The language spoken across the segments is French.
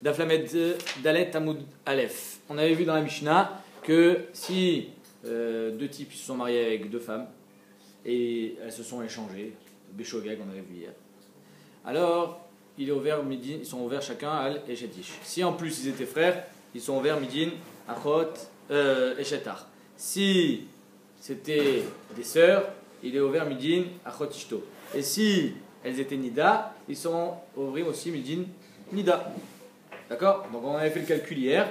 Daflamed Dalet Tamoud Aleph. On avait vu dans la Mishnah que si deux types se sont mariés avec deux femmes et elles se sont échangées, Béchogag, on avait vu hier, alors il est ouvert Midin, ils sont ouverts chacun Al et Shetish. Si en plus ils étaient frères, ils sont ouverts Midin, Achot et Shetar. Si c'était des sœurs, il est ouvert Midin, Achot Ishto. Et si elles étaient Nida, ils sont ouverts aussi Midin, Nida. D'accord? Donc on avait fait le calcul hier,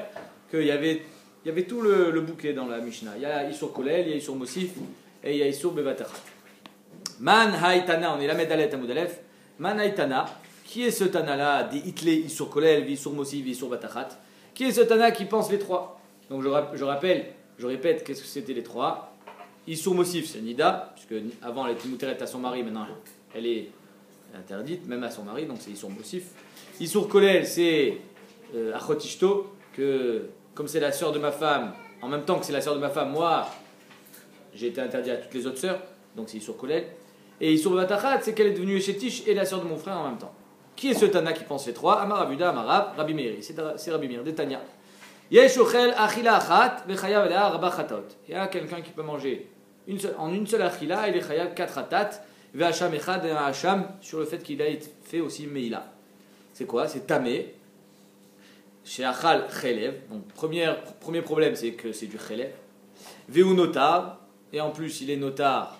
qu'il y avait tout le bouquet dans la Mishnah. Il y a Isur Kolel, il y a Isur Mosif, et il y a Isur Bevatachat. Man Haïtana, on est la Medalet Amud Aleph. Man Haïtana, qui est ce Tana-là, des Hitlé, Isur Kolel, Isur Mosif, Isur Bevatachat? Qui est ce Tana qui pense les trois? Donc je répète, qu'est-ce que c'était les trois? Isur Mosif, c'est Nida, puisque avant elle était moutérette à son mari, maintenant elle est interdite, même à son mari, donc c'est Isur Mosif. Isur Kolel, c'est Achot Ishto, que comme c'est la sœur de ma femme, en même temps que c'est la sœur de ma femme, moi j'ai été interdit à toutes les autres sœurs, donc c'est Isur Kolel. Et Isur Bevatachat, c'est qu'elle est devenue Eshetish et la sœur de mon frère en même temps. Qui est ce Tana qui pense les trois? Amar Abuda, Amarav, Rabbi Meiri, c'est Rabbi Meir, de Tanya. Yesh ochel achila achat, vechayav elea rabba chatot. Il y a quelqu'un qui peut manger en une seule achila, il est chayav 4 atat, ve'acham echad et un hacham, sur le fait qu'il a fait aussi meila. C'est quoi? C'est tamé. Chez Achal Chelev, donc premier problème c'est que c'est du Chelev. Veu notar, et en plus il est notar,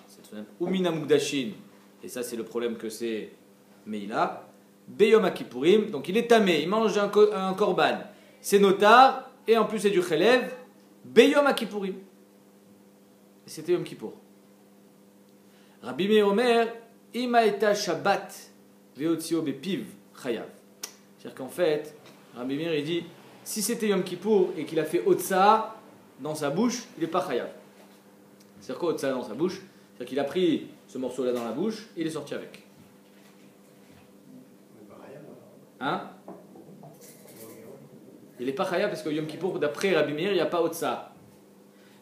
Umina Mugdashin, et ça c'est le problème que c'est Meila. Beyom Akipurim, donc il est tamé, il mange un korban, c'est notar, et en plus c'est du Chelev. Beyom Akipurim. Et c'était Yom Kippour. Rabbi Meir Omer, Imaeta Shabbat, Veotzio Bepiv Chayav. C'est-à-dire qu'en fait, Rabbi Meir il dit, si c'était Yom Kippour et qu'il a fait Otsa dans sa bouche, il n'est pas chayav. C'est-à-dire quoi Otsa dans sa bouche? C'est-à-dire qu'il a pris ce morceau-là dans la bouche et il est sorti avec. Hein? Il n'est pas chayav parce que Yom Kippour, d'après Rabbi Meir, il n'y a pas Otsa.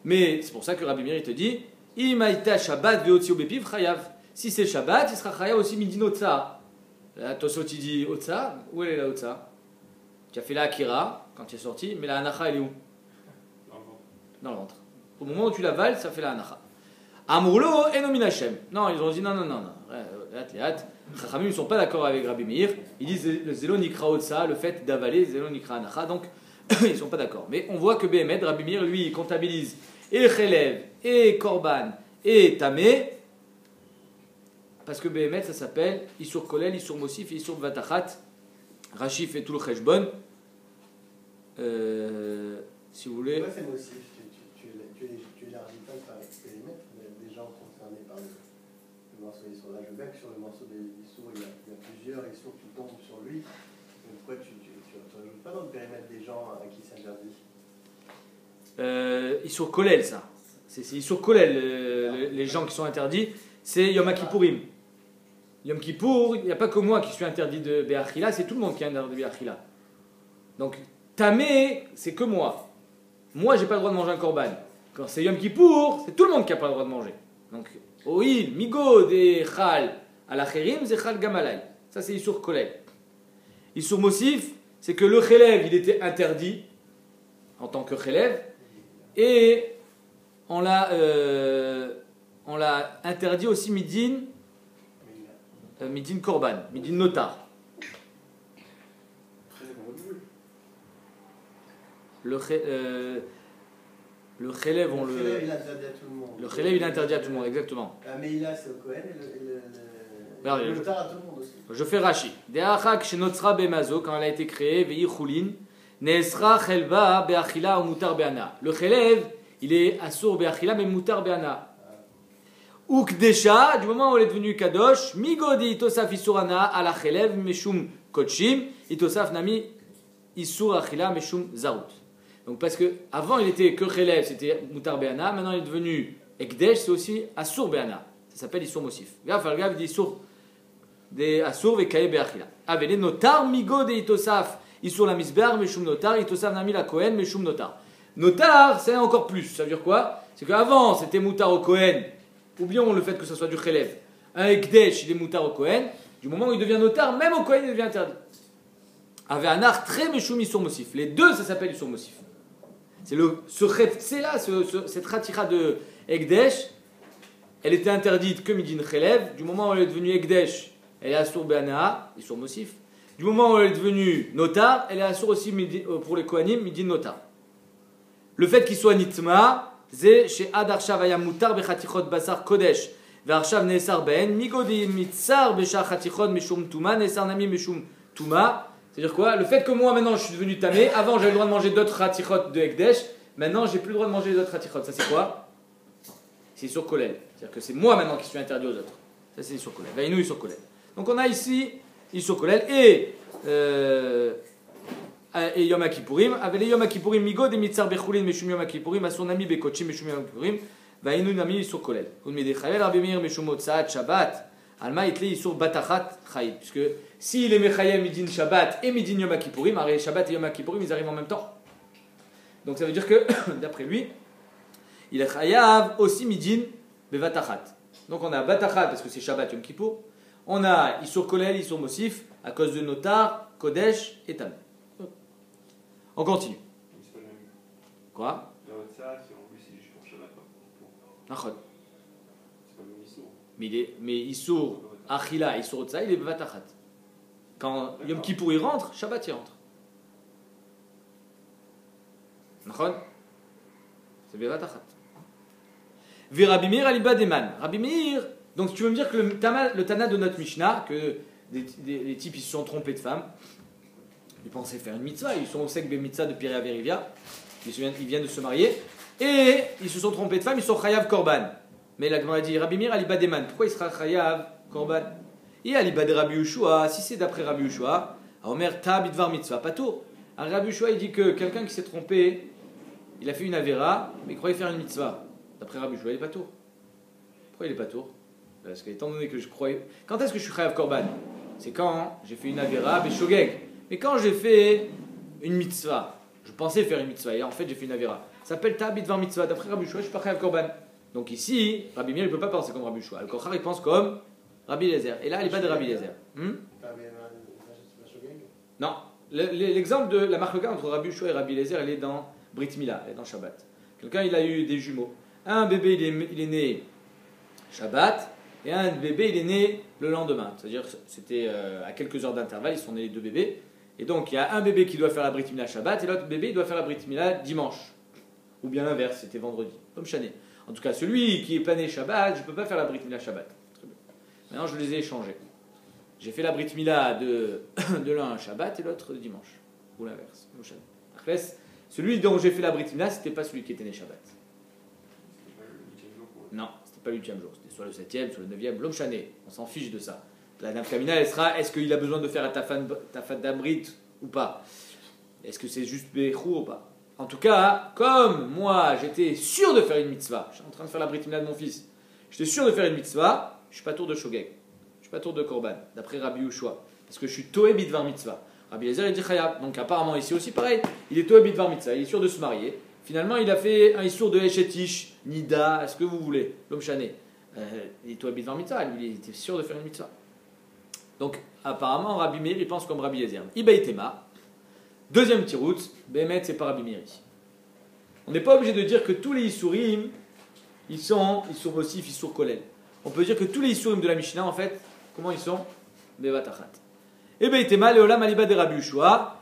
Mais c'est pour ça que Rabbi Meir il te dit, Imaïta Shabbat veotzio bepiv chayav. Si c'est Shabbat, il sera chayav aussi midin Otsa. Là, Tosot il dit Otsa, où elle est la Otsa? Tu as fait la Akira quand tu es sorti, mais la Anacha elle est où? Dans le ventre. Au moment où tu l'avales, ça fait la Anacha. Amurlo et Nominachem. Non, ils ont dit non. Chachamim, ils ne sont pas d'accord avec Rabbi Meir. Ils disent le Zélo Nikra Otsa, le fait d'avaler, Zélo Nikra Anacha. Donc, ils ne sont pas d'accord. Mais on voit que Behemet, Rabbi Meir, lui, il comptabilise et Chelev, et Korban, et Tamé. Parce que Behemet, ça s'appelle Isur Kolel, Isur Mosif, Isur Bevatachat. Rashi fait tout le cheshbon. Si vous voulez. Pourquoi c'est Mosif? Tu élargis pas par les périmètres des gens concernés par le morceau d'Issour. Là, je veux bien que sur le morceau d'Issour, il y a plusieurs Issour qui tombent sur lui. Donc pourquoi tu rajoutes pas dans le périmètre des gens à qui c'est interdit? Issour Kolel, ça. C'est Issour Kolel, les gens qui sont interdits. C'est Yom Kippourim. Yom Kippour, il n'y a pas que moi qui suis interdit de Be'achila, c'est tout le monde qui est interdit de Be'achila. Donc, Tamé, c'est que moi. Moi, j'ai pas le droit de manger un korban. Quand c'est Yom Kippour, c'est tout le monde qui n'a pas le droit de manger. Donc, Oil, Migod et Chal, Alacherim, c'est Chal Gamalai. Ça, c'est Issour Kolel. Issour Mosif, c'est que le Chelev, il était interdit en tant que Chelev, et on l'a interdit aussi Midin. Midin Korban, Midin Notar. Le Chelev, on le. Il est interdit à tout le monde. Le Chelev, il est interdit à tout le monde, exactement. La Meila, c'est au Kohen et le Notar à tout le monde aussi. Je fais Rashi. De'achak shenotzra bemazo, quand elle a été créée, ve'ichulin, ne'esra chelba be'achila ou mutar be'ana. Le Chelev, il est assour be'achila, mais mutar be'ana. Ukdesha, du moment où elle est devenue Kadosh, Migodi itosaf isurana ala chelev meshum kochim, itosaf nami isur achila meshum zarut. Donc parce que avant il était que chelev, c'était mutar be'ana, maintenant il est devenu ekdesh, c'est aussi asur be'ana. Ça s'appelle isur mosif. Gaf al-gav dit isur de asur vekaye be'achila. Avele notar migodi itosaf isur la misber meshum notar, itosaf nami la kohen meshum notar. Notar, c'est encore plus. Ça veut dire quoi? C'est qu'avant c'était mutar au kohen. Oublions le fait que ce soit du Chelev. Un Ekdesh, il est moutar au Kohen. Du moment où il devient notar, même au Kohen, il devient interdit. avait un art très méchoum Issour Mosif. Les deux, ça s'appelle Issour Mosif. C'est là, cette ratira de Ekdesh, elle était interdite que Midin Chelev. Du moment où elle est devenue Ekdesh, elle est Assour Be'anaa, Issour Mosif. Du moment où elle est devenue Notar, elle est Assour aussi pour les Kohanim, Midin Notar. Le fait qu'il soit Nitma, c'est chez Ad Arshav Ayam Mutar Bechatichot Basar Kodesh. Ve'arshav Nesar Ben, Migodi Mitzar Beshar Chatichot Meshum Tuma, Nesar Nami Meshum Tuma. C'est-à-dire quoi? Le fait que moi maintenant je suis devenu tamé, avant j'avais le droit de manger d'autres ratichot de Ekdesh, maintenant j'ai plus le droit de manger d'autres ratichot. Ça c'est quoi? C'est sur Kolel. C'est-à-dire que c'est moi maintenant qui suis interdit aux autres. Ça c'est sur Kolel. Vaïnou sur Kolel. Donc on a ici sur Kolel et Yom Kippourim. Avec les Yom Kippourim, Migod et Mitzar Bechulin Meshum Yom Kippourim, à son ami Bekochim Meshum Yom Kippourim, Vaïnou Nami sur Kolel. On met des Chavel, Rabbi Meir Meshumot Saat Shabbat. Alma itle sur Batachat Chayit. Puisque s'il est Mechayem Midin Shabbat et Midin Yom Kippourim, Shabbat et Yom Kippourim ils arrivent en même temps. Donc ça veut dire que, d'après lui, il est Chayav aussi Midin Bevatachat. Donc on a Batachat parce que c'est Shabbat Yom Kippour. On a Issour Kolel, Issour Mosif à cause de Notar, Kodesh et Tamé. On continue. Quoi? Mais Issour Achila, Issour Otsa, il est Bevatachat. Quand Yom Kippour il rentre, Shabbat il rentre. C'est Bevatachat. Ve Rabbi Meir aliba deman. Rabbi Meir, donc tu veux me dire que le Tana de notre Mishnah, que les types ils se sont trompés de femmes, ils pensaient faire une mitzvah, ils sont au sec be mitzvah de Piria Verivia, ils viennent de se marier, et ils se sont trompés de femmes, ils sont chayav korban. Mais la Gemara dit Rabbi Meir aliba deman. Pourquoi il sera chayav korban? Et aliba de Rabbi Yehoshua, si c'est d'après Rabbi Yehoshua, Omer ta bidvar mitzvah patour. Alors Rabbi Yehoshua il dit que quelqu'un qui s'est trompé, il a fait une avéra, mais il croyait faire une mitzvah. D'après Rabbi Yehoshua, il est pas tour. Pourquoi il est pas tour? Parce que étant donné que je croyais. Quand est-ce que je suis chayav korban? C'est quand j'ai fait une avéra beshogeg. Mais quand j'ai fait une mitzvah, je pensais faire une mitzvah et en fait j'ai fait une avéra. Ça s'appelle ta bidvar mitzvah. D'après Rabbi Yehoshua, je suis pas chayav korban. Donc ici, Rabbi Meir il peut pas penser comme Rabbi Yehoshua. Le Kochar il pense comme Rabbi Eliezer. Et là, il n'est pas de Rabbi Eliezer. Non. L'exemple de la marque entre Rabbi Yehoshua et Rabbi Eliezer, elle est dans Brit Mila, elle est dans Shabbat. Quelqu'un, il a eu des jumeaux. Un bébé, il est né Shabbat, et un bébé, il est né le lendemain. C'est-à-dire, c'était à quelques heures d'intervalle, ils sont nés les deux bébés. Et donc, il y a un bébé qui doit faire la Brit Mila Shabbat, et l'autre bébé, il doit faire la Brit Mila dimanche. Ou bien l'inverse, c'était vendredi. Comme Chané. En tout cas, celui qui est pas né Shabbat, je ne peux pas faire la Brit Mila Shabbat. Très bien. Maintenant, je les ai échangés. J'ai fait la Brit Mila de l'un Shabbat et l'autre dimanche. Ou l'inverse. Celui dont j'ai fait la Brit Mila, c'était pas celui qui était né Shabbat. Non, c'était pas le 8e jour. C'était soit le 7e, soit le 9e. L'homme chané. On s'en fiche de ça. La nafkamina, elle sera est-ce qu'il a besoin de faire un tafat d'abrit ou pas? Est-ce que c'est juste Bechou ou pas? En tout cas, comme moi, j'étais sûr de faire une mitzvah, je suis en train de faire la Brit Mila de mon fils, j'étais sûr de faire une mitzvah, je ne suis pas tour de Shogeg, je ne suis pas tour de Korban, d'après Rabbi Yehoshua, parce que je suis Toé Bidvar Mitzvah. Rabbi Eliezer, il dit Chayav. Donc apparemment, ici aussi, pareil, il est Toé Bidvar Mitzvah, il est sûr de se marier. Finalement, il a fait un issour de Eshetish, Nida, est-ce que vous voulez, l'homme chané. Il est Toé Bidvar Mitzvah, lui, il était sûr de faire une mitzvah. Donc apparemment, Rabbi Meir, il pense comme Rabbi Eliezer. Ibaïtema. Deuxième petit route, Bémet, c'est pas Rabbi Meir ici. On n'est pas obligé de dire que tous les Issourim, ils sont Mosif, Issour Kolel. On peut dire que tous les Issourim de la Mishnah, en fait, comment ils sont? Bevatachat. Et Beitema, Leolam Aliba de Rabbi Yehoshua,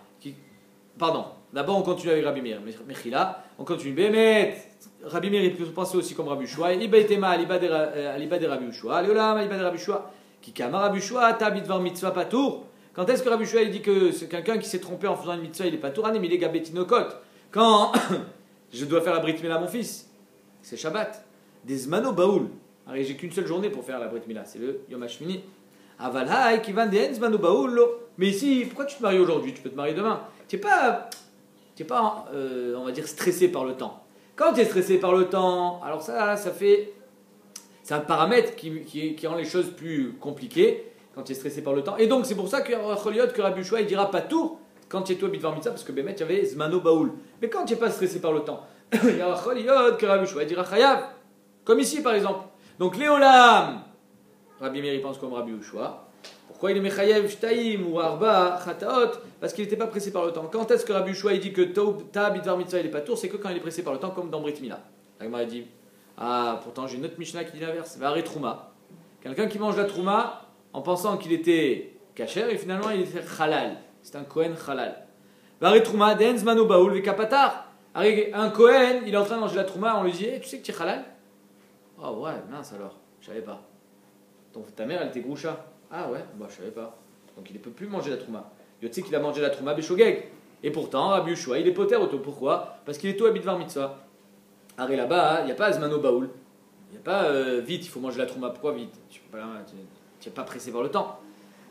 pardon, d'abord on continue avec Rabbi Meir, Mechila, on continue. Bémet, Rabbi Meir, il peut penser aussi comme Rabbi Yehoshua. Et Beitema, Aliba de Rabbi Yehoshua, Leolam Aliba de Rabbi Yehoshua, qui kama Rabbi Yehoshua, Tabidvar Mitzvah Patour. Quand est-ce que Rabbi Yehoshua il dit que c'est quelqu'un qui s'est trompé en faisant une mitzvah, il n'est pas tourané, mais il est gabetinokot? Quand je dois faire la Brit Mila à mon fils, c'est Shabbat. Des Zmano Baoul. Alors j'ai qu'une seule journée pour faire la Brit Mila, c'est le Yom HaShmini. Avalhaï qui van den Zmano Baoul. Mais ici, pourquoi tu te maries aujourd'hui? Tu peux te marier demain. Tu n'es pas, on va dire, stressé par le temps. Quand tu es stressé par le temps, alors ça fait. C'est un paramètre qui rend les choses plus compliquées. Quand tu es stressé par le temps. Et donc, c'est pour ça que Rabbi Yehoshua, il dira pas tout quand tu es toi Bidvar Mitzvah, parce que Bémet, il y avait Zmano Baoul. Mais quand tu n'es pas stressé par le temps, il y a Rabbi Yehoshua, il dira Chayav. Comme ici, par exemple. Donc, Léolam, Rabbi Meir, il pense comme Rabbi Yehoshua. Pourquoi il est Mechayev Shtaim ou Arba Chataot? Parce qu'il n'était pas pressé par le temps. Quand est-ce que Rabbi Yoshua il dit que Ta Bidvar Mitzvah il est pas tour? C'est que quand il est pressé par le temps, comme dans Brit Mila. La Gemara dit ah, pourtant j'ai une autre Mishnah qui dit l'inverse. Vare Trouma. Quelqu'un qui mange la Trouma en pensant qu'il était kasher et finalement il était halal. C'est un Kohen halal. Vare Trouma, Den Zmano Baoul Vekapatar. Un Kohen, il est en train de manger la Trouma, on lui dit hey, tu sais que tu es halal? Oh ouais, mince alors, je savais pas. Donc ta mère elle était groucha. Ah ouais, bah je savais pas. Donc il ne peut plus manger la Trouma. Tu sais qu'il a mangé la Trouma Beshogeg. Et pourtant, Rabbi Yoshua, il est poter auto. Pourquoi? Parce qu'il est tout à Bidvar Mitzvah. Arrête là-bas, il n'y a pas Zmano Baoul. Il n'y a pas vite, il faut manger la Trouma. Pourquoi vite? Tu n'es pas pressé par le temps.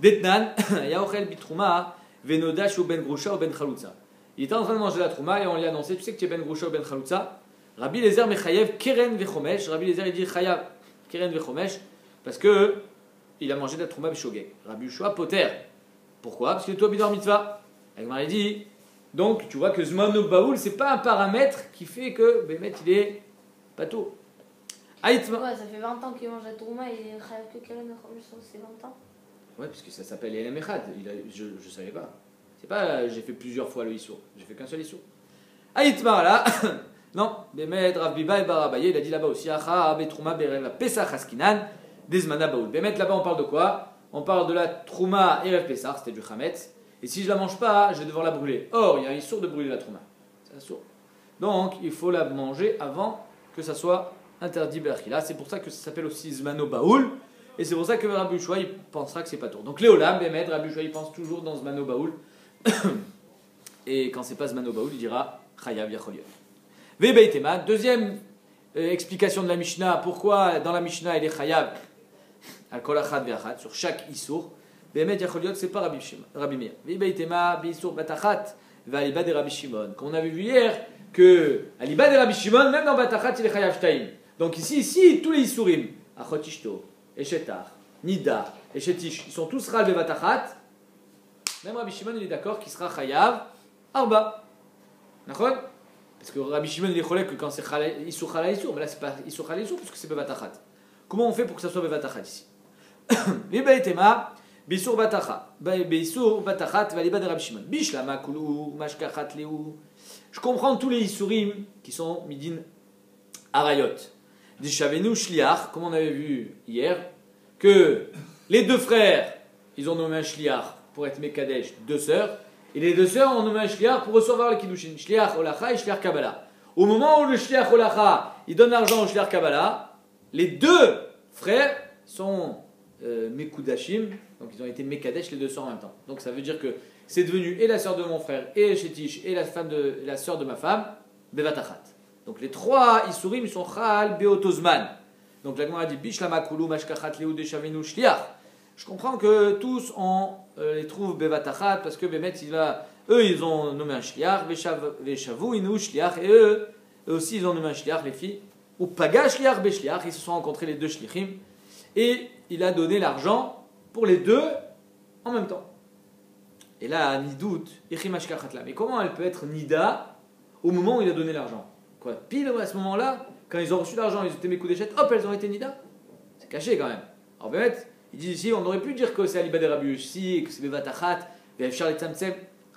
Detnan, Yaochel Bitrouma, Venodash ou Ben Groucha ou Ben Chaloutza. Il était en train de manger la Trouma et on lui a annoncé tu sais que tu es Ben Groucha ou Ben Chaloutza. Rabbi Lezer Mechayev Keren Vechomesh. Rabbi Lezer il dit Chayav Keren Vechomesh parce que il a mangé de la Trouma Beshogeg. Rabbi Yoshua poter. Pourquoi? Parce qu'il est tout à Bidvar Mitzvah. Agmar dit donc tu vois que Zmano Baoul c'est pas un paramètre qui fait que Bémet il est pas tôt. Ouais, ça fait 20 ans qu'il mange la Trouma et il est Chayav que Keren Vechomesh, c'est 20 ans. Ouais, parce que ça s'appelle Elem Echad. Je savais pas. C'est pas j'ai fait plusieurs fois le Issour. J'ai fait qu'un seul Issour. Aïtmar là. Non, Bémet, Rav Biba et Barabaye, il a dit là-bas aussi Acha Betrouma Bereva Pesach Haskinan Desmana Baoul. Bémet là-bas on parle de quoi? On parle de la Trouma Erev Pesach, c'était du Chametz. Et si je la mange pas, je vais devoir la brûler. Or, il y a un Issour de brûler la Trouma. C'est un Issour. Donc, il faut la manger avant que ça soit interdit Berchila. C'est pour ça que ça s'appelle aussi Zmano Baoul. Et c'est pour ça que Rabbi Yoshua il pensera que c'est pas tour. Donc Léolam, Bémet, Rabbi Yoshua il pense toujours dans Zmano Baoul. Et quand c'est pas Zmano Baoul, il dira Chayav Yachol Yot. Vebeitema, deuxième explication de la Mishnah. Pourquoi dans la Mishnah il est Chayav al Kol Achad Ve'achad sur chaque Issour? Bémet Yachol Yot c'est pas Rabbi Meir. Vebeitema Beissour Batachat Ve'aliba de Rabbi Shimon. Comme on avait vu hier que Aliba de Rabbi Shimon, même dans Batachat il est Chayav Shtaim. Donc ici tous les Issourim, Achot Ishto, Eshetar, Nida, Eshetish, ils sont tous Ral Bevatachat. Même Rabbi Shimon il est d'accord qu'il sera Chayav Arba. D'accord? Parce que Rabbi Shimon il est cholek que quand c'est Issour Chala Issour, mais là c'est pas Issour Chala Issour parce que c'est Bevatachat. Comment on fait pour que ça soit Bevatachat ici? Vibaitema, Bissour Batachat, Bissour Batachat, Valiba de Rabbi Shimon. Bishlama Koulou, Mashkachat Léou. Je comprends tous les Issourim qui sont Midin Arayot. Dishavenu Shliach, comme on avait vu hier, que les deux frères, ils ont nommé un Shliach pour être Mekadesh, deux sœurs, et les deux sœurs ont nommé un Shliach pour recevoir le Kiddushin, Shliach Olacha et Shliach Kabbalah. Au moment où le Shliach Olacha, il donne l'argent au Shliach Kabbalah, les deux frères sont Mekudashim, donc ils ont été Mekadesh les deux sœurs en même temps. Donc ça veut dire que c'est devenu et la sœur de mon frère, et Shetish, et la sœur de ma femme, Bevatachat. Donc les trois Issourim sont Chal Beotozman. Donc la Gemara dit Bishlama Koulou Mashkachat Léou Deshavenu Shliach. Je comprends que tous on les trouve Bevatachat parce que Bémet eux ils ont nommé un Shliach, Veshavu Inou Shliach, et eux aussi ils ont nommé un Shliach, les filles. Ou Paga Shliach Beshliach, ils se sont rencontrés les deux Shlichim et il a donné l'argent pour les deux en même temps. Et là, Nidout, Echimashkachatla. Mais comment elle peut être Nida au moment où il a donné l'argent? Quoi, pile à ce moment-là, quand ils ont reçu l'argent, ils étaient mes coups d'échette, hop, elles ont été Nida. C'est caché quand même. Alors Bémet, il dit ici, on aurait pu dire que c'est Aliba de Rabbi Yossi, que c'est Bevatachat, Vefchar et Tzamtzem.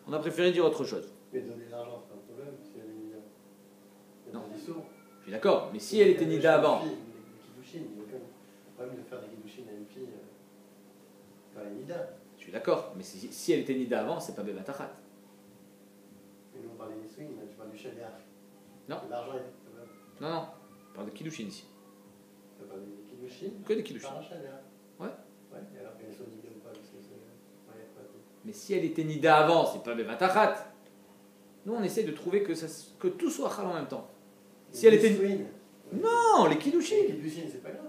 On a préféré dire autre chose. Mais donner l'argent, c'est pas un problème si elle est Nida. Non. Je suis d'accord, mais si elle était Nida avant. Les Kiddushin, il n'y a aucun problème de faire des Kiddushin à une fille quand elle est Nida. Je suis d'accord, mais si elle était Nida avant, c'est pas Bevatachat. Mais nous on parle des Nisouin, tu parles du Shaliach. Non. L'argent est. Non, on parle de Kiddushin ici. Tu parles des Kiddushin? Que des Kiddushin. Par un Shaliach. Ouais. Ouais, et alors qu'elles sont Nida ou pas, parce que c'est. Ouais, pas tout. Mais si elle était Nida avant, c'est pas Bevatachat. Nous, on essaie de trouver que tout soit Chal en même temps. Si elle était. Non, les Kiddushin. Les Kiddushin, c'est pas grave.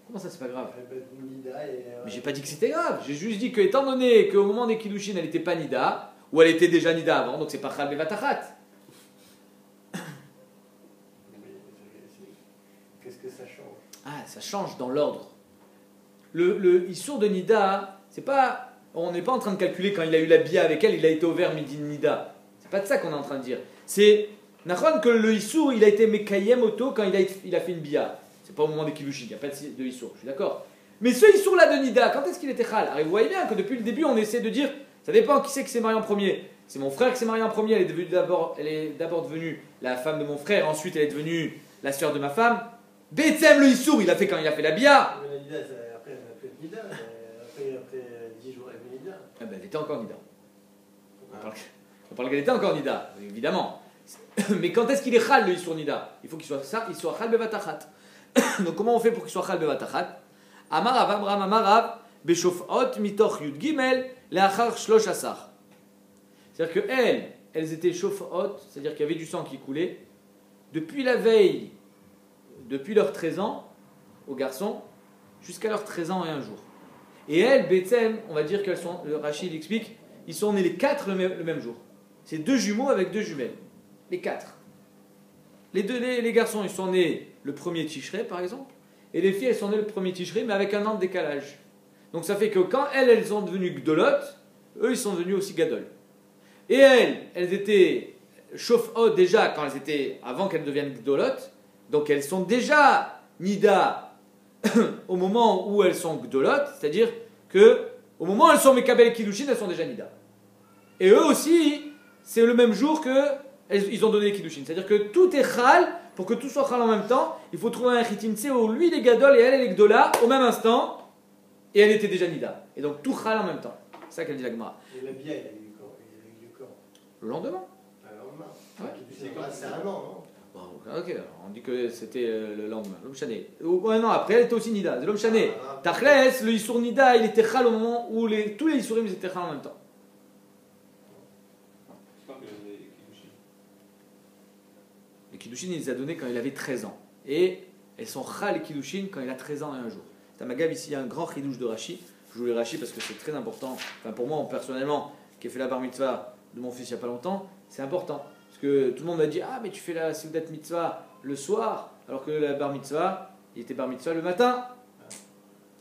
Comment ça, c'est pas grave? Elle peut être Nida et. Mais j'ai pas dit que c'était grave. J'ai juste dit que, étant donné qu'au moment des Kiddushin, elle était pas Nida, ou elle était déjà Nida avant, donc c'est pas Chal Bevatachat. Qu'est-ce que ça change? Ah, ça change dans l'ordre. Le Issour de Nida, c'est pas. On n'est pas en train de calculer quand il a eu la bia avec elle, il a été ouvert midi Nida. C'est pas de ça qu'on est en train de dire. C'est. Nachon que le Issour, il a été Mekayem Oto quand il a fait une bia. C'est pas au moment des Kiddushin, il n'y a pas de Issour, je suis d'accord. Mais ce Issour-là de Nida, quand est-ce qu'il était Khal? Alors vous voyez bien que depuis le début, on essaie de dire, ça dépend qui c'est qui s'est marié en premier. C'est mon frère qui s'est marié en premier, elle est d'abord devenue la femme de mon frère, ensuite elle est devenue la sœur de ma femme. Betsem le Issour, il a fait quand il a fait la Bia. Mais la Nida, après, elle a fait Nida. Après 10 jours, elle fait Nida. Ah ben, elle était encore Nida. On parle qu'elle était encore Nida, évidemment. Mais quand est-ce qu'il est Khal le Issour Nida? Il faut qu'il soit ça, il soit Khal Bevatachat. Donc comment on fait pour qu'il soit Khal Bevatachat? Amarav Amram Amarav Beshofot Mitoch Yud Gimel Leachar Shlosh Asar. C'est-à-dire qu'elles étaient Shofot, c'est-à-dire qu'il y avait du sang qui coulait, depuis la veille, depuis leurs 13 ans, aux garçons, jusqu'à leurs 13 ans et un jour. Et elles, Betsem, on va dire qu'elles sont, le Rachid explique, ils sont nés les 4 le même jour. C'est 2 jumeaux avec 2 jumelles. Les 4. Les garçons, ils sont nés le premier Tishrei, par exemple, et les filles, elles sont nées le premier Tishrei, mais avec un an de décalage. Donc ça fait que quand elles sont devenues Gdolot, eux, ils sont devenus aussi Gadol. Et elles étaient Shofot déjà quand elles étaient, avant qu'elles deviennent Gdolot, donc elles sont déjà Nida au moment où elles sont Gdolot, c'est-à-dire que au moment où elles sont Mekabel et Kiddushin, elles sont déjà Nida. Et eux aussi, c'est le même jour que ils ont donné les Kiddushin. C'est-à-dire que tout est Khal, pour que tout soit Khal en même temps, il faut trouver un Chitimtse où lui il est Gadol et elle est Gdola au même instant, et elle était déjà Nida. Et donc tout Khal en même temps. C'est ça qu'elle dit la Gemara. Et la Bia, il a eu quand Le lendemain. Le lendemain. Ouais. C'est un an, non? Bon, ok, on dit que c'était le lendemain. L'homme chané. Un an après, elle était aussi Nida. C'est l'homme chané. Tachles, le Issour Nida, il était Khal au moment où tous les Issourim étaient Khal en même temps. Les Kiddushin, il les a donnés quand il avait 13 ans. Et elles sont Khal et Kiddushin quand il a 13 ans et un jour. C'est à Magav, ici, il y a un grand Chidouche de Rashi. Je vous le Rashi parce que c'est très important. Enfin, pour moi, personnellement, qui ai fait la bar mitzvah de mon fils il n'y a pas longtemps, c'est important. Parce que tout le monde m'a dit, ah, mais tu fais la Seudat mitzvah le soir, alors que la bar mitzvah, il était bar mitzvah le matin.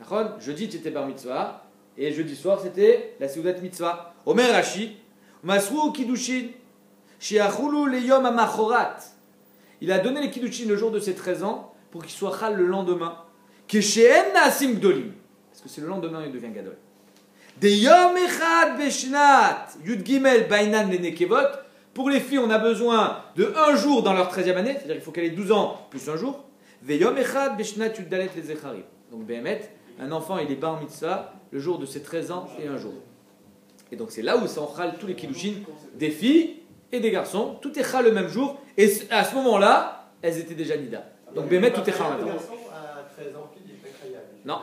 D'accord? Jeudi, tu étais bar mitzvah. Et jeudi soir, c'était la Seudat mitzvah. Omer Rashi, Masrou Kiddushin, Shiachulu Leyom Amachorat. Il a donné les Kiddushin le jour de ses 13 ans pour qu'il soit Khal le lendemain. Keshen Nasim Gdolim. Parce que c'est le lendemain il devient Gadol. De Yom Echad Beshnat Yud Gimel Bainan Lenekevot. Pour les filles, on a besoin de un jour dans leur 13e année, c'est-à-dire qu'il faut qu'elle ait 12 ans plus un jour. Ve Yom Echad Beshnat Yud Dalet Lezecharim. Donc Behemet, un enfant il est bar mitzvah le jour de ses 13 ans et un jour. Et donc c'est là où sont Khal tous les Kiddushin des filles et des garçons. Tout est Khal le même jour. Et à ce moment-là, elles étaient déjà Nida. Donc Behemet, tout est Khal maintenant. À 13 ans, il est pas khayab. Non.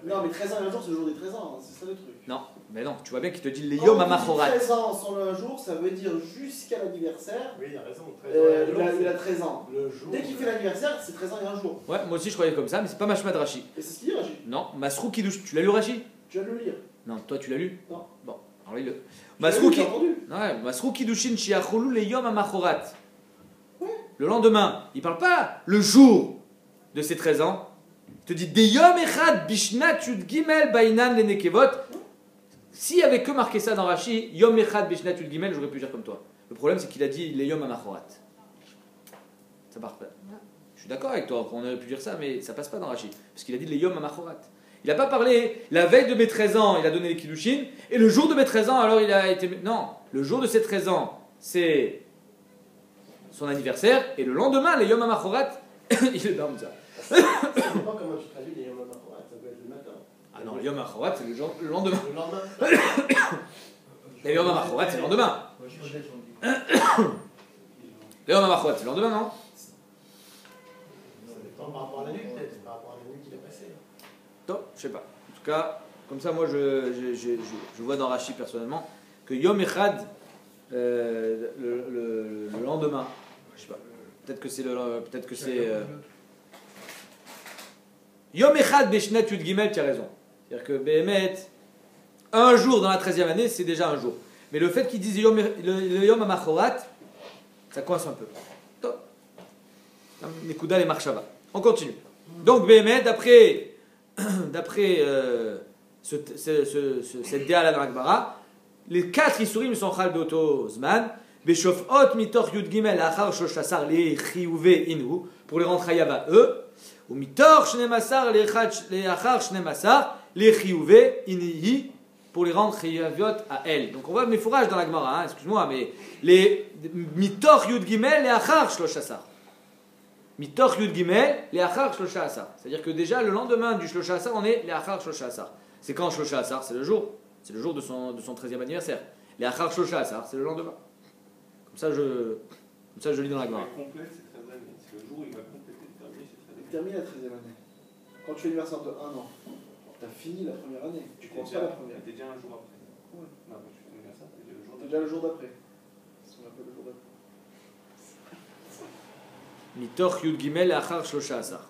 Non, mais 13 ans et un jour, c'est le jour des 13 ans, c'est ça le truc. Non, mais non, tu vois bien qu'il te dit les Yom Amachorat. 13 ans sans un jour, ça veut dire jusqu'à l'anniversaire. Oui, il a raison. 13 ans et un jour, il a 13 ans. Le jour. Dès qu'il fait l'anniversaire, c'est 13 ans et un jour. Ouais, moi aussi je croyais comme ça, mais c'est pas Mashmad Rashi. Et c'est ce qu'il dit, Rachid. Non, Masrou Kiddush. Tu l'as lu Rashi? Tu vas le lire. Non, toi tu l'as lu? Non. Bon, alors lis-le. J'ai entendu. Ouais, Masrou Kiddushin Shiachulu le Yom Amachorat. Ouais. Le lendemain, il parle pas le jour de ses 13 ans. Il te dit des Yom Echad Bishnat Yud Gimel Bainan Lenekevot. S'il y avait que marqué ça dans Rashi, Yom Echad Bishnat Yud Gimel, j'aurais pu dire comme toi. Le problème c'est qu'il a dit les Yom Amachorat. Ça part pas. Je suis d'accord avec toi, on aurait pu dire ça, mais ça passe pas dans Rashi. Parce qu'il a dit les Yom Amachorat. Il n'a pas parlé la veille de mes 13 ans, il a donné les Kiddushin, et le jour de mes 13 ans, alors il a été. Non, le jour de ses 13 ans, c'est son anniversaire, et le lendemain, les Yom Amachorat, il est dans ça. Ça dépend comment tu traduis les Yom Amachorat, ça peut être le matin. Ah non, le Yom Amachorat, c'est le lendemain. Le lendemain. Les Yom Amachorat, c'est le lendemain. Les Yom Amachorat, c'est le lendemain, non? Ça dépend par rapport à la nuit, peut-être, par rapport à la nuit qu'il a passée. Non, je sais pas. En tout cas, comme ça, moi, je vois dans Rashi personnellement que Yom Echad, le lendemain, je sais pas. Peut-être que c'est Yom Echad Beshnat Yud Gimel, tu as raison. C'est-à-dire que Behemet, un jour dans la 13e année, c'est déjà un jour. Mais le fait qu'ils disent le Yom Amachorat, ça coince un peu. Nekuda les Marshava. On continue. Donc Behemet, d'après cette déa dans l'Akbara, les 4 Issourim sont Khal Beoto Zman, Beshofot Mitoch Yud Gimel Achar Shoshasar les Chiyuve Inu, pour les rendre Chayav à eux, Ou mitor shnemasar leachar shnemasar lechiyuve inihi pour les rendre chiyaviot à elle. Donc on voit mes fourrages dans la Gemara, excuse-moi, mais les mitor yud gimel leachar shloshasar. Mitor yud gimel leachar shloshasar. C'est-à-dire que déjà le lendemain du shloshasar, on est leachar shloshasar. C'est quand shloshasar? C'est le jour de son 13e anniversaire. Leachar shloshasar, c'est le lendemain. Comme ça je lis dans la Gemara. C'est le jour où il va compléter, terminer ses 13 années. Termine la 13e année. Quand tu es anniversaire de 1 an, tu as fini la première année. Tu commences pas la première. T'es déjà un jour après. Ouais. Non, quand tu fais l'anniversaire, t'es déjà le jour T'es déjà le jour d'après. C'est ce qu'on appelle le jour d'après. Mitor yud gimel leachar shloshasar.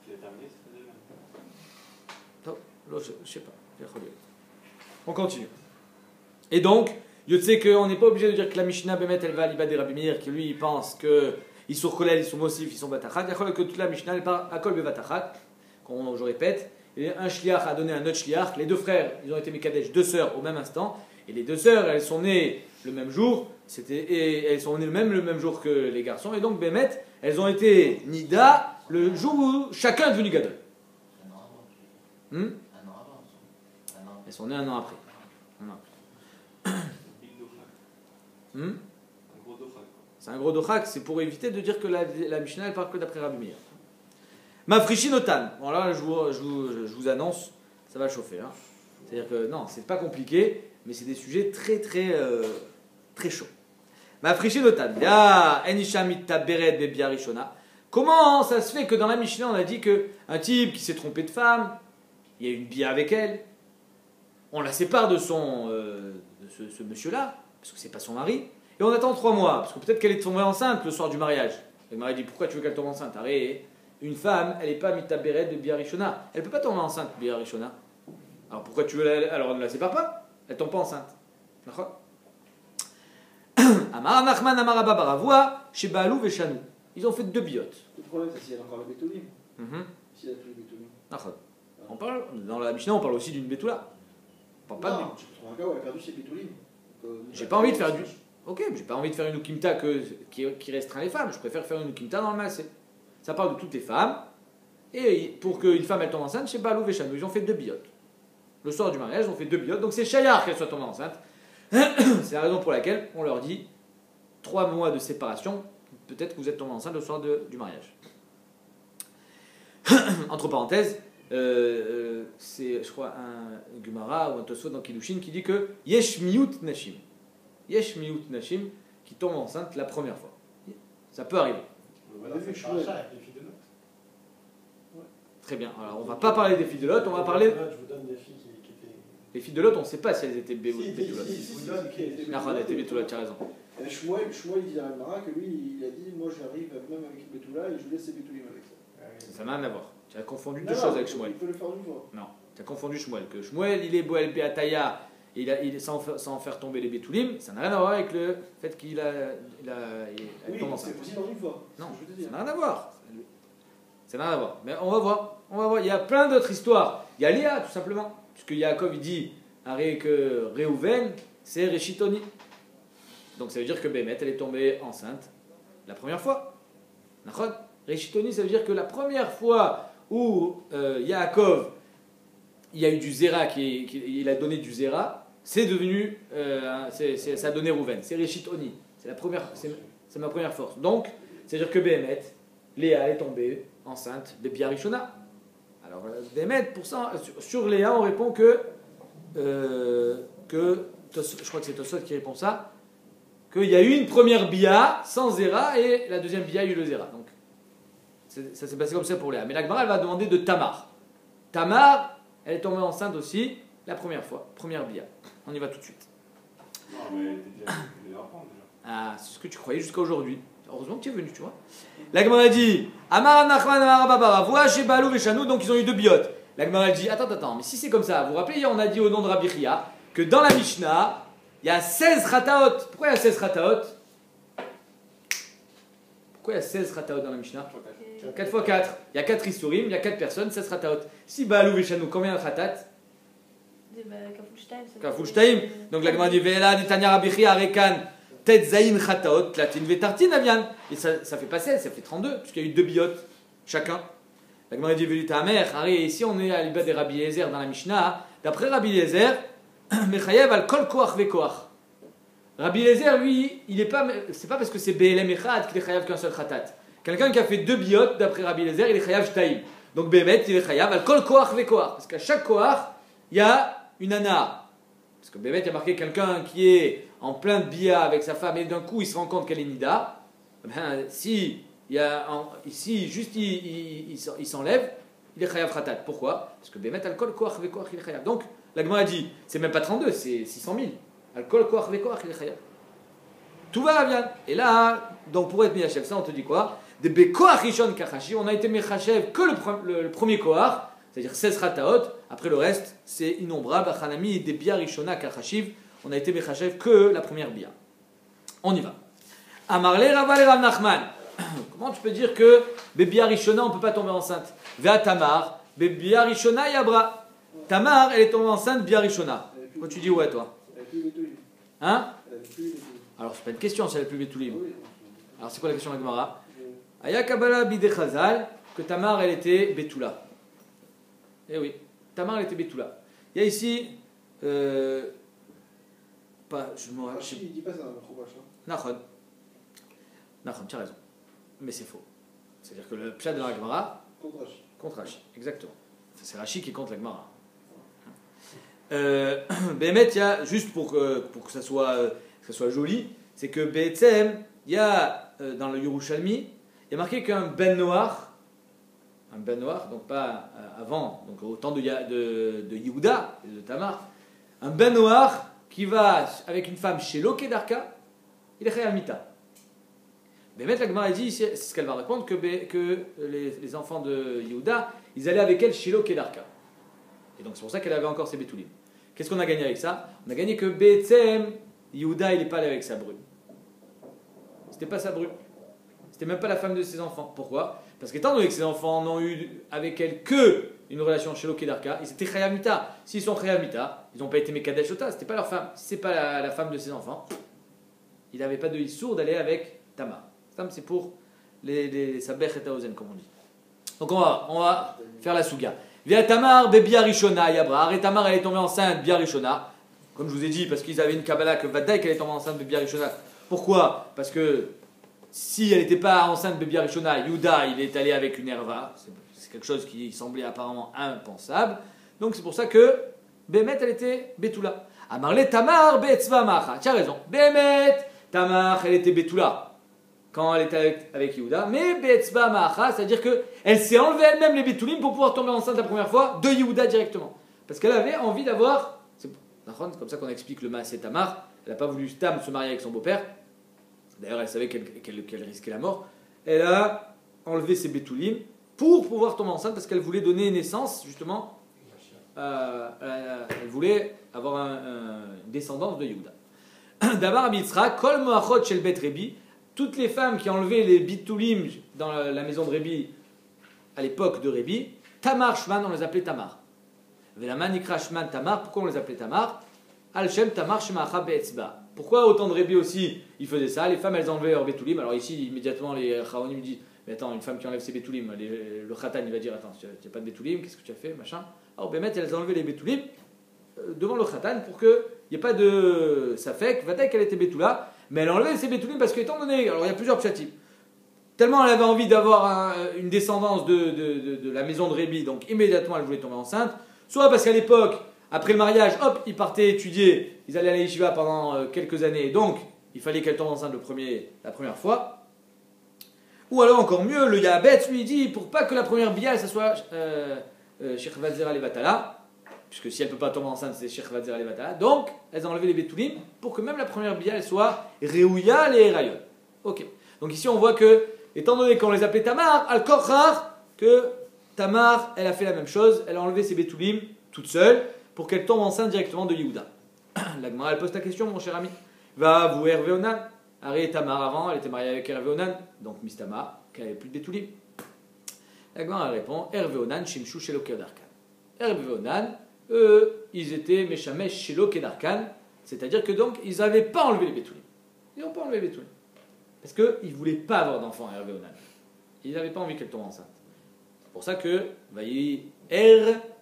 Il a terminé ses 13 années. Non, je sais pas. On continue. Et donc, je sais qu'on n'est pas obligé de dire que la Mishnah Bemet elle va à l'Ibad des Rabbi Meir, qui lui il pense que ils sont Kolel, ils sont Mosif, ils sont Batachat. Il y a que toute la Mishnah elle part à Kol Bevatachat, je répète. Et un shliach a donné un autre shliach. Les deux frères, ils ont été Mekadesh, deux sœurs au même instant. Et les deux sœurs, elles sont nées le même jour. Et elles sont nées le même jour que les garçons. Et donc Bemet, elles ont été Nida le jour où chacun est devenu Gadol. Elles sont nées un an après. C'est un gros dochak, c'est pour éviter de dire que la Mishnah elle parle que d'après Rabbi Meir. Mafrishi notan. Bon là je vous annonce, ça va chauffer. Hein. C'est-à-dire que non, c'est pas compliqué, mais c'est des sujets très chauds. Mafrishi notan. Ya enishamita beret bebia rishona. Comment ça se fait que dans la Mishnah on a dit que un type qui s'est trompé de femme, il y a une bia avec elle, on la sépare de ce monsieur-là, parce que c'est pas son mari, et on attend 3 mois, parce que peut-être qu'elle est tombée enceinte le soir du mariage. Le mari dit pourquoi tu veux qu'elle tombe enceinte? Arrête, une femme, elle n'est pas mitaberet de biarishona, elle peut pas tomber enceinte biarishona. Alors pourquoi tu veux alors on ne la sépare pas? Elle tombe pas enceinte. D'accord? Amar Nachman Amar Abba Baravua chez Baalou Veshanu. Ils ont fait 2 biotes. Le problème c'est s'il y a encore la bétolim. S'il y a tous les bétolim. D'accord. On parle dans la Mishnah, on parle aussi d'une bétoula. On parle pas non, tu peux trouver un gars où elle a perdu ses bétolim. J'ai pas envie de faire du. Ok, mais j'ai pas envie de faire une ukimta qui restreint les femmes. Je préfère faire une ukimta dans le massé. Ça parle de toutes les femmes. Et pour qu'une femme elle tombe enceinte, chez Balou Véchanou, ils ont fait 2 biotes. Le soir du mariage, ils ont fait 2 biotes. Donc c'est Chayar qu'elle soit tombée enceinte. C'est la raison pour laquelle on leur dit 3 mois de séparation. Peut-être que vous êtes tombé enceinte le soir du mariage. Entre parenthèses, c'est, je crois, un Gemara ou un Tosfot dans Kiddushin qui dit que Yesh Miyut Nashim. Yesh Miyut Nashim qui tombe enceinte la première fois. Ça peut arriver. On a fait ça avec les filles de Lot. Très bien. Alors on va pas parler des filles de Lot, on va parler. Je vous donne des filles qui étaient. Les filles de Lot, on ne sait pas si elles étaient Bétoulot. Je vous donne qui étaient. Ah, elle était Bétoulot, tu as raison. Et Shmuel, il dit à Mara que lui, il a dit moi j'arrive même avec une bétoula et je laisse ses bétoulim avec ça. Ça n'a rien à voir. Tu as confondu 2 choses avec Shmuel. Il peut le faire une fois. Non, tu as confondu Shmuel. Que Shmuel, il est Boel Beataya, sans faire tomber les Bétoulim, ça n'a rien à voir avec le fait qu'il a Oui, tombé enceinte. c'est possible en une fois. Non, je veux te dire. ça n'a rien à voir. Ça n'a rien à voir. Mais on va voir. Il y a plein d'autres histoires. Il y a Léa, tout simplement. Puisque Yaakov, il dit que Réhouven, c'est Réchitoni. Donc ça veut dire que Bémet, elle est tombée enceinte la première fois. Réchitoni, ça veut dire que la première fois où Yaakov, il y a eu du Zéra, il a donné du Zéra, c'est devenu, ça a donné Réhouven. C'est Réchitoni. C'est ma première force. Donc, ça veut dire que Bémet, Léa est tombée enceinte de Bia Rishona. Alors, Bémet, pour ça, sur Léa, on répond que je crois que c'est Tosfot qui répond ça, qu'il y a eu une première Bia sans Zéra et la deuxième Bia a eu le Zéra. Donc, ça s'est passé comme ça pour Léa. Mais la Gemara, elle va demander de Tamar. Tamar, elle est tombée enceinte aussi la première fois, première Bia. On y va tout de suite. Non, mais elle était déjà enfant déjà. Ah, c'est ce que tu croyais jusqu'à aujourd'hui. Heureusement que tu es venu, tu vois. La Gemara dit Amar Nachman Amar Babara, voix chez Balou Véchanou, donc ils ont eu 2 biotes. La Gemara dit attends, mais si c'est comme ça, vous vous rappelez, hier on a dit au nom de Rabbi Chia que dans la Mishnah, il y a 16 Rataot. Pourquoi il y a 16 Rataot? Pourquoi il y a 16 Rataot dans la Mishnah? 4 x 4. Il y a 4 Isurim, il y a 4 personnes, 16 Rataot. Si Balou Véchanou, combien de Ratat? Kafulshtaim. Donc la Gemara dit Ve'ela ditanya Rabbi Chia Rekan. Tet zayin chataot, tlatin vetartin avian. Et ça fait pas 16, ça fait 32, puisqu'il y a eu 2 biotes. chacun. La Gemara dit Velut Tamer, ici on est à l'ibad de Rabbi Eliezer dans la Mishnah. D'après Rabbi Eliezer, Mechayev al kol koach vekoach. Rabbi Eliezer, lui, c'est pas parce que c'est BLM Echad qu'il est chayav qu'un seul khatat. Quelqu'un qui a fait 2 biotes, d'après Rabbi Eliezer, il est chayav shtaim. Donc Bémet, il est chayav al kol koach vekoach. Parce qu'à chaque koach, il y a une ana. Parce que Bémet, il y a marqué quelqu'un qui est en plein de bia avec sa femme et d'un coup il se rend compte qu'elle est nida. Si juste il s'enlève, il est chayav khatat. Pourquoi? Parce que Bémet al kol koach vekoach, il est chayav. Donc la Gemara dit, c'est même pas 32, c'est 600 000. Al-Kol Koach Vekoach, il est chayav. Tout va bien. Et là, donc pour être Miyachev, ça on te dit quoi? Des Bekoach Rishon Kachashi, on a été Mechachev que le premier Koach, c'est-à-dire 16 Rataot. Après le reste, c'est innombrable. Achanami, des Bia Rishona Kachashiv, on a été Mechachev que la première Bia. On y va. Amarle Raval Rav Nachman. Comment tu peux dire que Bia Rishona, on ne peut pas tomber enceinte? Vea Tamar, Bia Rishona Yabra. Tamar, elle est tombée enceinte Bia Rishona. Quand tu dis ouais, toi? Hein? Alors c'est pas une question si elle est plus Betoulim. Alors c'est quoi la question de la Gemara? Aya Kabbalah bide Chazal que Tamar elle était Betula. Eh oui, Tamar elle était Betula. Il y a ici il dit pas ça dans le Chumash. Nachon, tu as raison. Mais c'est faux. C'est-à-dire que le pshat de la Gemara contre Rashi. Exactement. C'est Rashi qui compte la Gemara. Bémet, il y a, juste pour que ça soit joli, c'est que B'Etzem, il y a dans le Yerushalmi, il y a marqué qu'un ben noir, donc pas avant, donc au temps de Yehuda, de Tamar, un ben noir qui va avec une femme chez Lokedarka, il est Chayal Mita. Bémet, la Gemara dit, c'est ce qu'elle va répondre, que les enfants de Yehuda, ils allaient avec elle chez Lokedarka. Et donc c'est pour ça qu'elle avait encore ses Betoulim. Qu'est-ce qu'on a gagné avec ça? On a gagné que B'Etzem, Yehuda, il n'est pas allé avec sa bru. C'était pas sa bru. C'était même pas la femme de ses enfants. Pourquoi? Parce qu'étant donné que ses enfants n'ont eu avec elle que une relation chez Lokedarka, ils étaient Chayav Mita. S'ils sont Chayav Mita, ils n'ont pas été Mekadesh Ota, c'était pas leur femme. Si c'est pas la femme de ses enfants, il n'avait pas de issour d'aller avec Tamar. C'est pour les Sabech et Taozen, comme on dit. Donc on va faire la Souga. Via Tamar, Bebia Rishona, Yabra. Et Tamar, elle est tombée enceinte, Bia Rishona. Comme je vous ai dit, parce qu'ils avaient une Kabbalah que Vadaï qu'elle est tombée enceinte, Bebia Rishona. Pourquoi? Parce que si elle n'était pas enceinte, Bebia Rishona, Yuda, il est allé avec une Herva. C'est quelque chose qui semblait apparemment impensable. Donc c'est pour ça que Bémet, elle était Betula. Amarle Tamar, Be'etzva Macha. Tu as raison. Bémet, Tamar, elle était Betula quand elle était avec Yehuda, mais Be'etzba Ma'acha, c'est-à-dire qu'elle s'est enlevée elle-même les Betoulim pour pouvoir tomber enceinte la première fois de Yehuda directement. Parce qu'elle avait envie d'avoir, c'est comme ça qu'on explique le Maaseh Tamar, elle n'a pas voulu Tam se marier avec son beau-père, d'ailleurs elle savait qu'elle risquait la mort, elle a enlevé ses Betoulim pour pouvoir tomber enceinte parce qu'elle voulait donner naissance justement, elle voulait avoir une descendance de Yehuda. D'abord, Mitzra, Kol Moachot Shel Bet Rebi, toutes les femmes qui ont enlevé les Bitoulim dans la maison de Rébi, à l'époque de Rébi, Tamar Shman, on les appelait Tamar. Velaman Ikra Shman Tamar, pourquoi on les appelait Tamar? Al-Shem Tamar Shemacha Be'etzba. Pourquoi autant de Rébi aussi, ils faisaient ça? Les femmes, elles enlevaient leurs Betoulim. Alors ici, immédiatement, les Chaonim disent, mais attends, une femme qui enlève ses Betoulim, le Khatan, il va dire, attends, tu n'as pas de Betoulim, qu'est-ce que tu as fait, machin? Alors Bémet, elles ont enlevé les Betoulim devant le Khatan pour qu'il n'y ait pas de Safek, Vatek, qu'elle était Betoula. Mais elle a enlevé ses Betoulim parce qu'étant donné, alors il y a plusieurs pshatim, tellement elle avait envie d'avoir une descendance de la maison de Rébi, donc immédiatement elle voulait tomber enceinte, soit parce qu'à l'époque, après le mariage, hop, ils partaient étudier, ils allaient à la yeshiva pendant quelques années, donc il fallait qu'elle tombe enceinte la première fois, ou alors encore mieux, le Yahabetz lui dit, pour pas que la première bia, ça soit Sheikh Vazera Levatala, puisque si elle ne peut pas tomber enceinte, c'est Sheikh Vazera Levatala. Donc, elles ont enlevé les Betoulim pour que même la première bia, elle soit Réouya les Erayon. Ok. Donc ici, on voit que, étant donné qu'on les appelait Tamar, Al-Kochar, que Tamar, elle a fait la même chose. Elle a enlevé ses Betoulim toute seule pour qu'elle tombe enceinte directement de Yehuda. La Gemara, elle pose ta question, mon cher ami. Va vous Hervé Onan. Harry et Tamar avant, elle était mariée avec Hervé Onan, donc Miss Tamar, qui n'avait plus de Betoulim. La Gemara, elle répond Hervé Onan, Shimshu Shelo Kedarkan. Hervé Onan, eux, ils étaient Meshamesh Shelo Kedarkan, c'est-à-dire que donc, ils n'avaient pas enlevé les Betoulim. Ils n'ont pas enlevé les Betoulim. Parce qu'ils ne voulaient pas avoir d'enfant, Hervé Onan. Ils n'avaient pas envie qu'elle tombe enceinte. pour ça que Vayi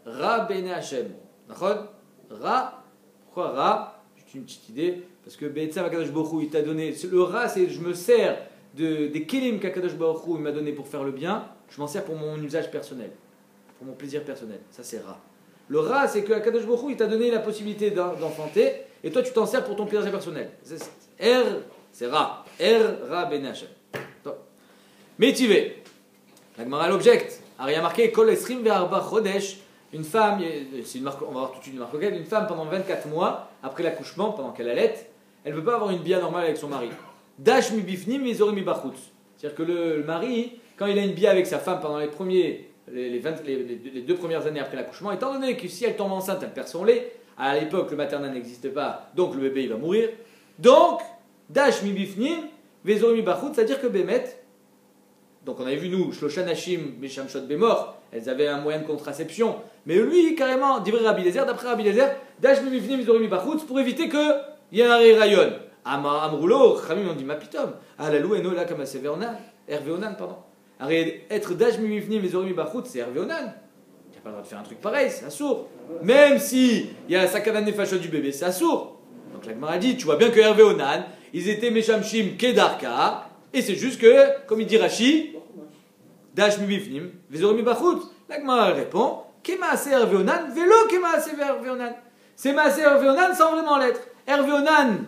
Ra Bene Hashem. D'accord? Ra, pourquoi Ra? Juste une petite idée, parce que Be'etzav Akadosh Baruch Hu, il t'a donné. Le Ra, c'est je me sers des kelim qu'Akadosh Baruch Hu il m'a donné pour faire le bien, je m'en sers pour mon usage personnel, pour mon plaisir personnel. Ça, c'est Ra. Le Ra, c'est que Akadosh Baruch Hu, il t'a donné la possibilité d'enfanter, et toi, tu t'en sers pour ton plaisir personnel. C'est Ra. Ra Bene Hashem. Métivé. La Gemara l'objecte. Alors, il y a marqué Kol Esrim Ve'arba Chodesh. Une femme, on va voir tout de suite une marque locale, une femme pendant 24 mois, après l'accouchement, pendant qu'elle allait, elle ne peut pas avoir une bia normale avec son mari. Dash mi bifnim, mi zori mi bachutz. C'est-à-dire que le mari, quand il a une bia avec sa femme pendant les 2 premières années après l'accouchement, étant donné que si elle tombe enceinte, elle perd son lait, à l'époque le maternel n'existe pas, donc le bébé il va mourir. Donc, dash mi bifnim, ve zori mi bachutz, c'est-à-dire que Bémet, donc on avait vu nous, Shloshanashim, Meshamshot Bémor, elles avaient un moyen de contraception. Mais lui, carrément, d'après Rabbi Eliezer, Dash mi bifnim mi zori mi bachutz, pour éviter qu'il y ait un rayon. Amroulo, Khamim on dit Mapitom, Alalou eno la kama severnan, Hervéonan, pardon. Être Dash mi bifnim mi zori mi bachutz, c'est Hervéonan. Il n'y a pas le droit de faire un truc pareil, c'est assourd. Même si il y a la sakana nefashot du bébé, c'est assourd. Donc la Gemara dit, tu vois bien que Hervéonan, ils étaient Meshamshim Kedarka, et c'est juste que, comme il dit Rashi, Dash mi bifnim, vezori mi bachutz. La Gemara répond, Kemaase Hervéonan, velo Kemaase Hervéonan. C'est Maase Hervéonan sans vraiment l'être. Hervéonan,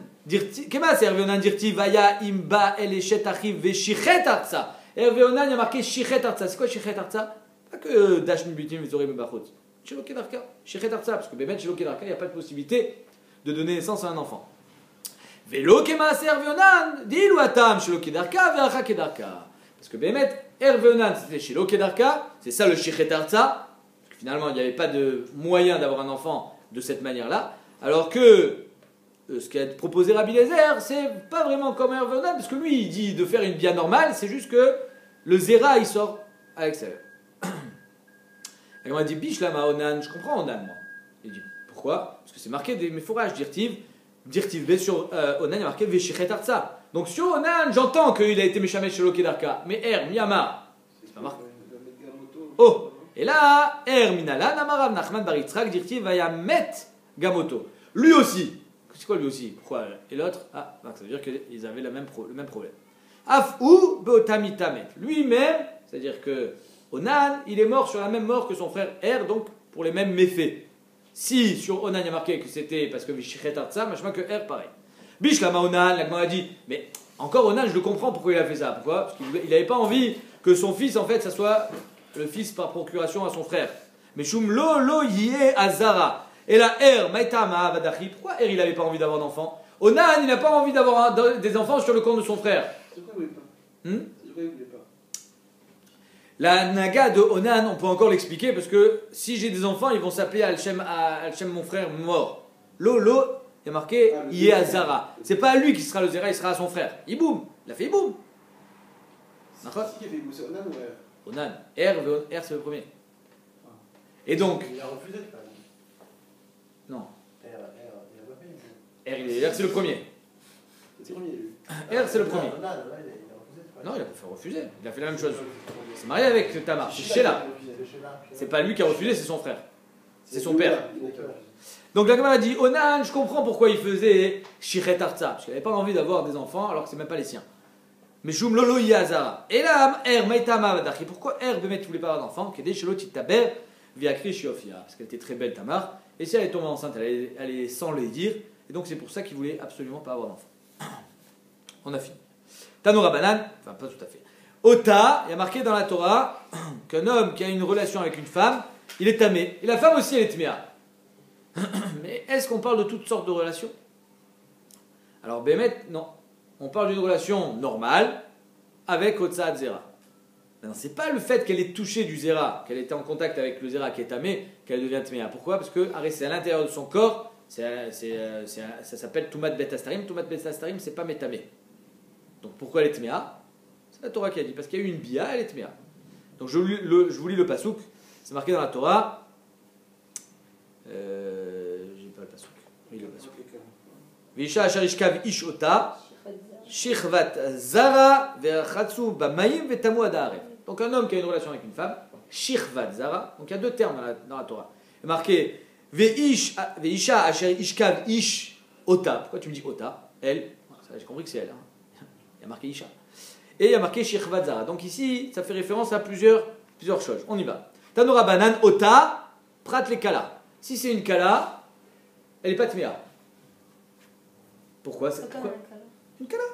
Kemaase Hervéonan dirti, Vaya imba el eshet achiv veshichet artsa. Hervéonan, il y a marqué shichet artsa. C'est quoi shichet artsa? Pas que Dash mi bifnim, vezori mi bachutz. Shelo Kedarka, shichet artsa, parce que Bémet, Shelo Kedarka, il n'y a pas de possibilité de donner naissance à un enfant. Velo Kemaase Hervéonan, dilu atam, Shelo Kedarka, ve'acha Kedarka. Parce que Bémet, Hervéonan, c'était chez Kedarka, c'est ça le Shichet Artsa. Finalement, il n'y avait pas de moyen d'avoir un enfant de cette manière-là. Alors que ce qu'a proposé Rabbi Eliezer, c'est pas vraiment comme Hervéonan, parce que lui, il dit de faire une bia normale, c'est juste que le Zera, il sort à l'extérieur. Et on a dit, Bish lama Onan, je comprends Onan, moi. Il dit, pourquoi? Parce que c'est marqué des méfourages, Dirtiv B sur Onan, il y a marqué Veshichet Artsa. Donc sur Onan, j'entends qu'il a été méchamé chez Kedarka, mais Miyama, c'est pas marqué. Oh, et là, Minalan, Amarav Nachman Baritzrak, Dirti Vayamet Gamoto. Lui aussi. C'est quoi lui aussi? Pourquoi? Et l'autre? Ah, ça veut dire qu'ils avaient le même problème. Afou Beotamitamet. Lui-même, c'est-à-dire que Onan, il est mort sur la même mort que son frère donc pour les mêmes méfaits. Si sur Onan il y a marqué que c'était parce que Vishichet Artsa, machin que pareil. Bishlama Onan, la Gemara a dit, mais encore Onan, je le comprends pourquoi il a fait ça. Pourquoi? Parce qu'il n'avait pas envie que son fils, en fait, ça soit le fils par procuration à son frère. Mais Shum lo yie azara. Et la Maïta Ma'avadachi. Pourquoi il n'avait pas envie d'avoir d'enfants? Onan, il n'a pas envie d'avoir des enfants sur le compte de son frère. C'est pourquoi il voulait pas? C'est pourquoi il voulait pas? La naga de Onan, on peut encore l'expliquer parce que si j'ai des enfants, ils vont s'appeler Al-Shem, mon frère mort. Lo. Il y a marqué Yé Azara. C'est pas à lui qui sera le Zera, il sera à son frère. Iboum. Il a fait Iboum. C'est qui a fait Iboum? C'est Onan ou Onan. R c'est le premier. Et donc. Il a refusé de faire. Non. R, il a pas fait. R c'est le premier. C'est le premier, lui. R c'est le premier. Il a refusé de faire. Non, il a pas fait refuser. Il a fait la même chose. Il s'est marié avec Tamar. C'est Sheila. C'est pas lui qui a refusé, c'est son frère. C'est son père. Donc la Gemara a dit, Onan, je comprends pourquoi il faisait Shichet Artsa, parce qu'il n'avait pas envie d'avoir des enfants alors que c'est même pas les siens. Mais Shum Lolo Yazara. Et là, Maïtama Vadachi, pourquoi Bemet ne voulait pas avoir d'enfants? Kedé Shelo Titaber Viakri Shiofia, parce qu'elle était très belle Tamar, et si elle est tombée enceinte, elle allait sans le dire, et donc c'est pour ça qu'il voulait absolument pas avoir d'enfants. On a fini. Tanoura Banan, enfin pas tout à fait. Ota, il y a marqué dans la Torah qu'un homme qui a une relation avec une femme, il est tamé, et la femme aussi elle est tméa. Mais est-ce qu'on parle de toutes sortes de relations? Alors Bémet, non. On parle d'une relation normale avec Otsa Zera. Maintenant, c'est pas le fait qu'elle ait touché du Zera, qu'elle était en contact avec le Zera qui est tamé, qu'elle devient tméa. Pourquoi? Parce que c'est à l'intérieur de son corps, ça s'appelle Toumat Bet Astarim. Toumat Bet Astarim, c'est pas métamé. Donc pourquoi elle est tméa? C'est la Torah qui a dit. Parce qu'il y a eu une bia, elle est tméa. Donc je vous lis le pasouk. C'est marqué dans la Torah. J'ai pas le pasouk. Oui, le pasouk. Visha Asharishkav Ishota, Shichvat Zara, Verchatsu Bamayim Vetamu Adaref. Donc un homme qui a une relation avec une femme, Shirvat Zara. Donc il y a deux termes dans la Torah. Il y a marqué Veisha Asher Ishkav Ish Ota. Pourquoi tu me dis Ota? Elle. J'ai compris que c'est elle. Hein. Il y a marqué Isha. Et il y a marqué Shirvat Zara. Donc ici, ça fait référence à plusieurs choses. On y va. Tanora Banan Ota Prat le Kala. Si c'est une Kala, elle n'est pas Tmea. Pourquoi? Pourquoi une Kala.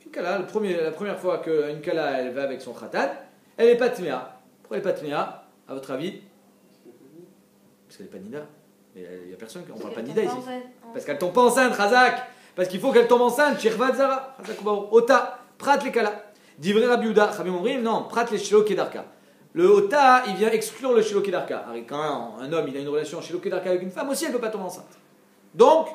Une Kala, la première fois qu'une Kala elle va avec son Khatan, elle n'est pas Tmea. Pourquoi elle n'est pas Tmea, à votre avis? Parce qu'elle n'est pas Nida. Mais il n'y a personne qui ne parle pas de Nida ici. Parce qu'elle ne tombe pas enceinte, Razak. Parce qu'il faut qu'elle tombe enceinte. Shirvat Zara. Ota, Prat le Kala. Divrei Rabbi Yehuda. Chabim Omrim, non, Prat le Shelo Kedarka. Le Ota, il vient exclure le Shelo Kedarka. Quand un homme il a une relation Shelo Kedarka avec une femme aussi, elle ne peut pas tomber enceinte. Donc,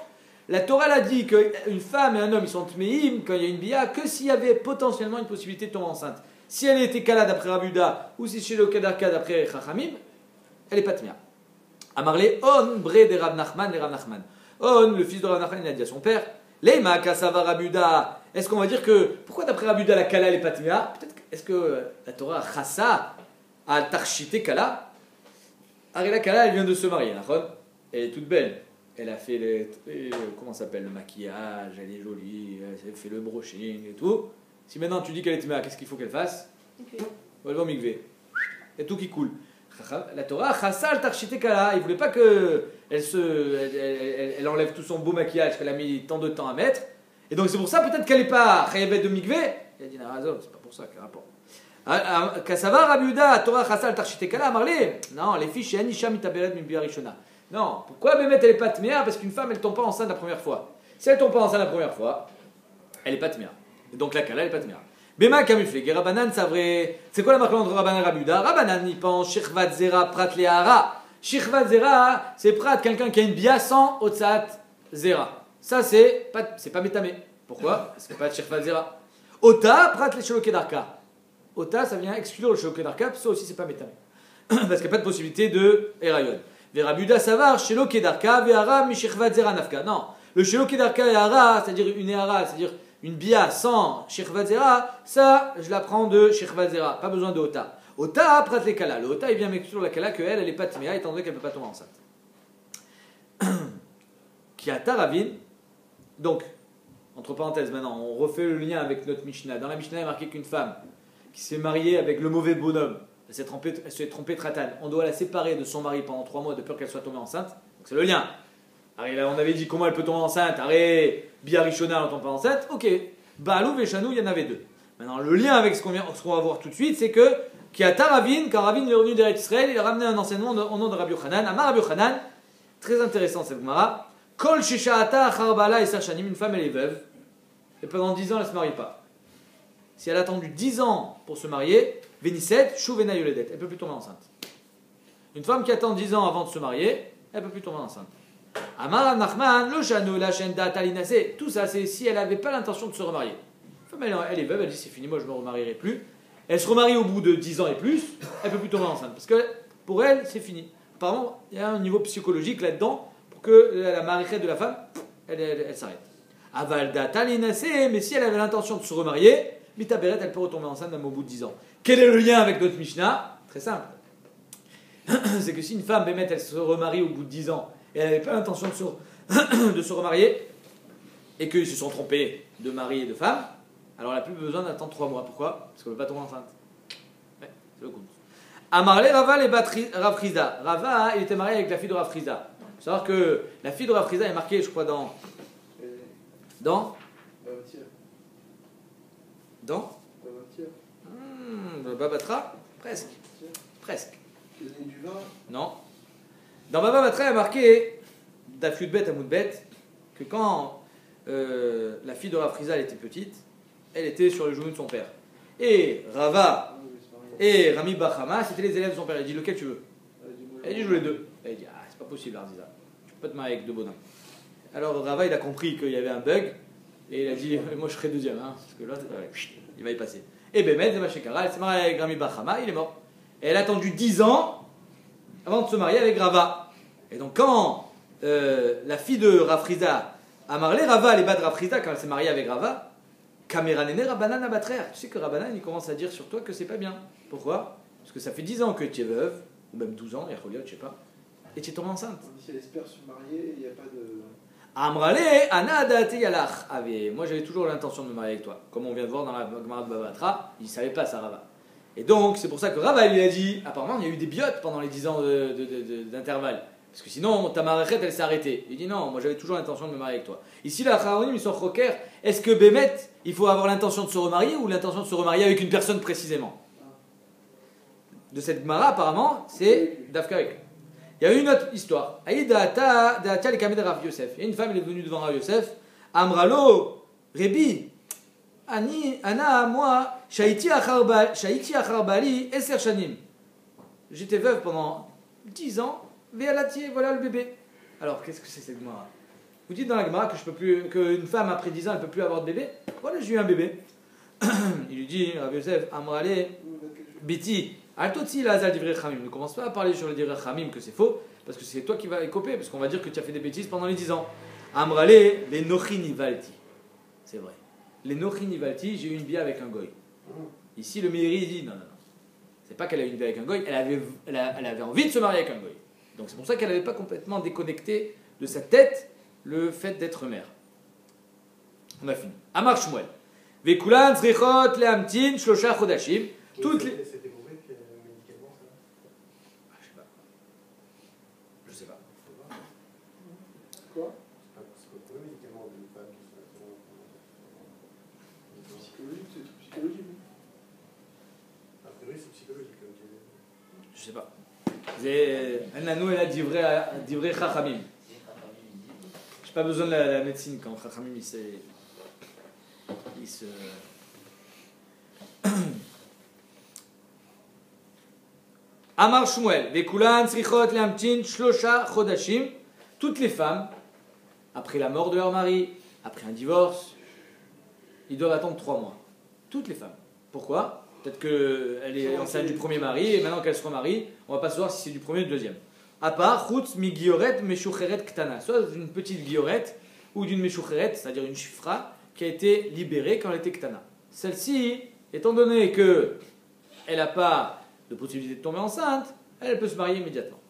la Torah a dit qu'une femme et un homme ils sont Tmeim quand il y a une Bia que s'il y avait potentiellement une possibilité de tomber enceinte. Si elle était Kala d'après Rabbi Yehuda ou si Shelo Kedarka d'après Chachamim, elle n'est pas Tmea. Amarle On Bre de Rav Nachman les Rav Nachman. On, le fils de Rav Nachman, il a dit à son père Leima Kasava Rabbi Yehuda. Est-ce qu'on va dire que pourquoi d'après Rabbi Yehuda la Kala elle est pas Tmea? Peut-être est-ce que la Torah Chassa a tarchité Kala? La Kala elle vient de se marier, elle est toute belle. Elle a fait comment ça s'appelle, le maquillage, elle est jolie, elle fait le brushing et tout. Si maintenant tu dis qu'elle est Tmea, qu'est-ce qu'il faut qu'elle fasse? Elle va au mikvé. Il y a tout qui coule. La Torah, Chassal Tarchite Kala, il ne voulait pas qu'elle enlève tout son beau maquillage qu'elle a mis tant de temps à mettre. Et donc c'est pour ça peut-être qu'elle n'est pas Chayavet de mikvé. Il a dit Narazov, c'est pas pour ça, quel rapport. Kassava Rabbi Yehuda, Torah Chassal Tarchite Kala, Marlé. Non, les filles chez Anisha Mitaberet Mibia Rishona. Non, pourquoi Bémet elle n'est pas Tmea? Parce qu'une femme elle tombe pas enceinte la première fois. Si elle tombe pas enceinte la première fois, elle n'est pas Tmea. Et donc la Kala elle n'est pas Tmea. Bema Kamufle, Rabanan, c'est vrai. C'est quoi la marque entre Rabanan et Rabbi Yehuda? Rabanan, il pense Shirvat Zera, Prat Leahara. Shirvat Zera, c'est Prat, quelqu'un qui a une bia sans Otsat Zera. Ça, c'est pas métamé. Pourquoi? Parce que pas de Shirvat Zera. Ota, Prat le Shelo Kedarka. Ota, ça vient exclure le Shelo Kedarka, ça aussi, c'est pas métamé. Parce qu'il n'y a pas de possibilité de Erayon. Rabbi Yehuda Savar, Shelo Kedarka, Ve'ara, Mishirvat Zera Nafka. Non, le Shelo Kedarka et Hara, c'est-à-dire une Ehara, c'est-à-dire une bia sans Shirvat Zera, ça, je la prends de Shirvat Zera. Pas besoin de Ota. Ota, Prat le Kala. Le Ota, il vient m'exclure la Kala qu'elle, elle n'est pas Tmea, étant donné qu'elle ne peut pas tomber enceinte. Kiata Ravin. Donc, entre parenthèses, maintenant, on refait le lien avec notre Mishnah. Dans la Mishnah, il est marqué qu'une femme qui s'est mariée avec le mauvais bonhomme, elle s'est trompée Tratan, on doit la séparer de son mari pendant 3 mois de peur qu'elle soit tombée enceinte. Donc, c'est le lien. Alors, là, on avait dit comment elle peut tomber enceinte. Arrête, Biarishona, elle ne tombe pas enceinte. Ok. Baalou, Veshanou, il y en avait 2. Maintenant, le lien avec ce qu'on va voir tout de suite, c'est que Kiata Ravin, quand Ravin est revenu d'Eretz Israël, il a ramené un enseignement au nom de Rabbi Yochanan. Amar Rabbi Yochanan, très intéressant cette Gemara. Kol Shisha'ata Charbala et Sachanim, une femme elle est veuve, et pendant 10 ans elle ne se marie pas. Si elle a attendu 10 ans pour se marier, Veniset, Shuvena Yoledet, elle ne peut plus tomber enceinte. Une femme qui attend 10 ans avant de se marier, elle ne peut plus tomber enceinte. Amar Nachman, le Shano, la Shenda, Talinase, tout ça c'est si elle n'avait pas l'intention de se remarier. Une femme elle est veuve, elle dit c'est fini, moi je ne me remarierai plus. Elle se remarie au bout de 10 ans et plus, elle ne peut plus tomber enceinte. Parce que pour elle, c'est fini. Apparemment, il y a un niveau psychologique là-dedans pour que la mariée de la femme, elle s'arrête. Avalda talinase, mais si elle avait l'intention de se remarier, Mitaberet, elle peut retomber enceinte même au bout de 10 ans. Quel est le lien avec notre Mishnah? Très simple. C'est que si une femme, Bémet, elle se remarie au bout de 10 ans et elle n'avait pas l'intention de se remarier et qu'ils se sont trompés de mari et de femme, alors elle n'a plus besoin d'attendre 3 mois. Pourquoi? Parce qu'elle ne peut pas tomber enceinte. Ouais, c'est le coup. Amarle Rava et Rav Friza. Rava, il était marié avec la fille de Rav Friza. Il faut savoir que la fille de Rav Friza est marquée, je crois, dans Baba Batra. Presque. Du vin. Non. Dans Baba Batra, il est marqué d'Afyudbet à Moudbet que quand la fille de Rav Friza elle était petite, elle était sur le genou de son père. Et Rava et Rami Bachama, c'était les élèves de son père. Il dit lequel tu veux? Elle dit je veux les deux. Elle dit ah, c'est pas possible Arziza, tu peux pas te marier avec 2 bonhommes. Alors Rava il a compris qu'il y avait un bug et il a dit moi je serai deuxième, hein, parce que là il va y passer. Et Bémet, Zemachekara, elle s'est mariée avec Rami Bachama, il est mort. Et elle a attendu 10 ans avant de se marier avec Rava. Et donc quand la fille de Rav Friza a marié Rava, les bas de Rav Friza, quand elle s'est mariée avec Rava, Kameranene Rabbanan abatrer. Tu sais que Rabbanan il commence à dire sur toi que c'est pas bien. Pourquoi? parce que ça fait 10 ans que tu es veuve, ou même 12 ans, je sais pas, et tu es tombée enceinte. Si elle espère se marier, il n'y a pas de. Amrale, Anadate Yalach. Moi j'avais toujours l'intention de me marier avec toi. Comme on vient de voir dans la Gemara de Baba Batra, il ne savait pas ça, Rava. Et donc c'est pour ça que Rava lui a dit, apparemment il y a eu des biotes pendant les 10 ans d'intervalle. Parce que sinon ta marachet elle s'est arrêtée. Il dit non, moi j'avais toujours l'intention de me marier avec toi. Ici la Charonim ils sont choqués. Est-ce que Bémet, il faut avoir l'intention de se remarier ou l'intention de se remarier avec une personne précisément? De cette Gemara apparemment c'est Dafkarek. Il y a une autre histoire. Il y a une femme, elle est venue devant Rav Yosef. Amralo, Rebi, Ana, moi, Shaiti achar bali, eser shanim. J'étais veuve pendant 10 ans, ve'alati, voilà le bébé. Alors, qu'est-ce que c'est cette Gemara? Vous dites dans la Gemara que je peux plus, qu'une femme après 10 ans, elle ne peut plus avoir de bébé? Voilà, j'ai eu un bébé. Il lui dit, Rav Yosef, Amrale, Biti. Ne commence pas à parler sur le divrei Chamim que c'est faux, parce que c'est toi qui vas écoper, parce qu'on va dire que tu as fait des bêtises pendant les 10 ans. Amrale, les nochinivalti. C'est vrai. Les nochinivalti, j'ai eu une bia avec un goy. Ici, le Meiri dit non. C'est pas qu'elle a eu une bia avec un goy, elle avait envie de se marier avec un goy. Donc c'est pour ça qu'elle n'avait pas complètement déconnecté de sa tête le fait d'être mère. On a fini. Amar Shmuel. Vekulan tzrichot lehamtin shlosha chodashim. Toutes les. C'était prouvé que médicalement ça. Je sais pas. Quoi? C'est pas prouvé médicalement d'une femme qui se Psychologique, c'est tout psychologique. A priori, c'est psychologique, comme tu dis. Je sais pas. Elle a divrei Chachamim. J'ai pas besoin de la médecine quand Chachamim il se. Amar Shmuel, Vekulan Srichot Lehamtin Shlosha Chodashim. Toutes les femmes, après la mort de leur mari, après un divorce, ils doivent attendre 3 mois. Toutes les femmes. Pourquoi? Peut-être qu'elle est enceinte du premier mari et maintenant qu'elle se remarie, on va pas savoir si c'est du premier ou du deuxième. À part Chutz mi Gioret Meshucheret Ktana, soit d'une petite Gioret ou d'une Meshucheret, c'est-à-dire une chifra qui a été libérée quand elle était Ktana. Celle-ci, étant donné qu'elle n'a pas de possibilité de tomber enceinte, elle peut se marier immédiatement.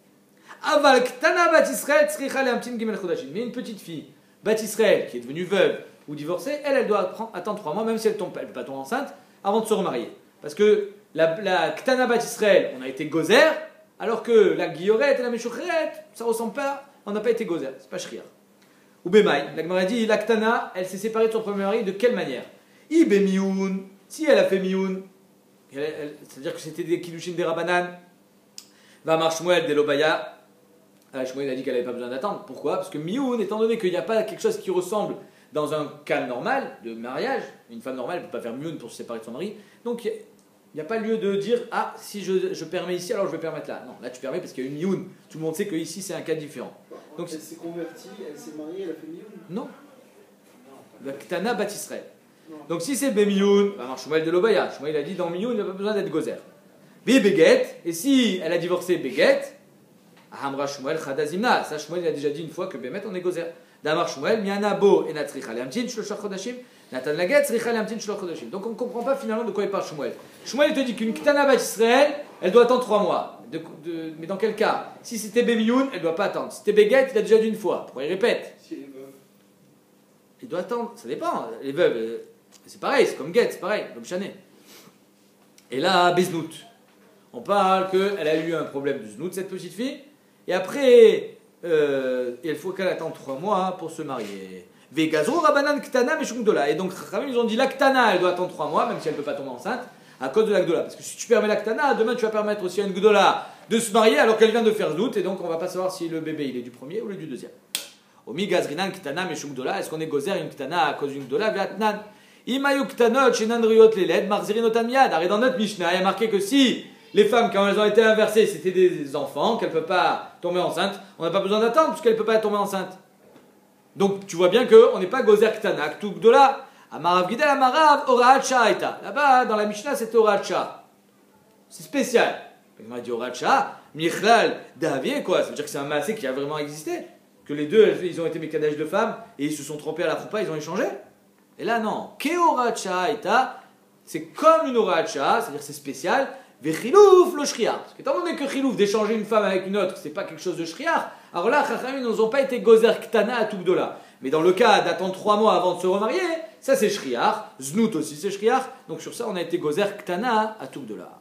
Aval Ktana Bat Israël Tzricha Lehamtin Gimel Chodashim. Mais une petite fille, Bat Israël, qui est devenue veuve ou divorcée, elle doit attendre 3 mois, même si elle ne peut pas tomber enceinte, avant de se remarier. Parce que la Ktana Bat Israël, on a été gozer, alors que la Gioret et la Meshucheret, ça ressemble pas, on n'a pas été gozer, c'est pas shriar. Ou Bemaï, la Gemara dit, la Ktana, elle s'est séparée de son premier mari, de quelle manière? Ibe Mioun, si elle a fait Mioun, c'est-à-dire que c'était des Kiddushin des Rabanan, va mar Shmuel de l'Obaya, Shmuel a dit qu'elle n'avait pas besoin d'attendre. Pourquoi? Parce que Mioun, étant donné qu'il n'y a pas quelque chose qui ressemble dans un cas normal de mariage, une femme normale ne peut pas faire Mioun pour se séparer de son mari, donc il n'y a pas lieu de dire ah si je permets ici alors je vais permettre là. Non, là tu permets parce qu'il y a une Mioun. Tout le monde sait que ici c'est un cas différent. Donc elle s'est convertie, elle s'est mariée, elle a fait Mioun. Non. La Ktana Bat Israël. Donc si c'est Bemioun, bah Shmuel de l'Obaya, Shmuel a dit dans Mioun il n'y a pas besoin d'être gozer. Beget, et si elle a divorcé Beget, Hamra Shmuel Chadazimna, ça Shmuel a déjà dit une fois que Bemet on est gozer. Damar Shmuel, Mianabo et Natricha Lehamtin Shlosha Chodashim, Natan Laget Sricha Lehamtin Shlosha Chodashim. Donc on ne comprend pas finalement de quoi il parle Shmuel. Shmuel te dit qu'une Ktana Bat Israël, elle doit attendre 3 mois. Mais dans quel cas? Si c'était Bemioun, elle ne doit pas attendre. Si c'était Beget, il a déjà dit une fois. Pourquoi il répète? Si elle est veuve. Il doit attendre, ça dépend. Les veuves, c'est pareil, c'est comme Get, c'est pareil, comme Chané. Et là, Beznout. On parle qu'elle a eu un problème de Znout, cette petite fille, et après, il faut qu'elle attende 3 mois pour se marier. Vegazro Rabanan Ktana Meshungdola. Et donc, ils ont dit la Ktana, elle doit attendre 3 mois, même si elle ne peut pas tomber enceinte, à cause de la Gdola. Parce que si tu permets la Ktana, demain tu vas permettre aussi à une Gdola de se marier alors qu'elle vient de faire Znout, et donc on ne va pas savoir si le bébé il est du premier ou du deuxième. Omi Gazrinan Ktana Meshungdola. Est-ce qu'on est gozer une Ktana à cause d'une Gdola? Vatnan. Imayu Ktanot, Shenandriot Leled, Marzirinotan Miad. Et dans notre Mishnah, il y a marqué que si les femmes, quand elles ont été inversées, c'était des enfants, qu'elles ne peuvent pas tomber enceinte, on n'a pas besoin d'attendre, puisqu'elles ne peuvent pas tomber enceinte. Donc tu vois bien qu'on n'est pas gozer Ktana, Ktugdola. Amarav Gidel Amarav, Oraat Sha'aita. Là-bas, dans la Mishnah, c'est Oraat Sha'. C'est spécial. On m'a dit Oraat Sha', Michlal, Davie, quoi. Ça veut dire que c'est un massé qui a vraiment existé. Que les deux, ils ont été mécadages de femmes, et ils se sont trompés à la choupa, ils ont échangé. Et là, non. Ke Oraat Sha'aita, c'est comme une Oraat Sha', c'est-à-dire c'est spécial. Vechilouf le shriar. Parce qu'étant donné que chilouf, d'échanger une femme avec une autre, c'est pas quelque chose de shriar, alors là, Chachamim nous ont pas été gozer ktana à Tugdola. Mais dans le cas d'attendre 3 mois avant de se remarier, ça c'est shriar. Znout aussi c'est shriar. Donc sur ça, on a été gozer ktana à Tugdola.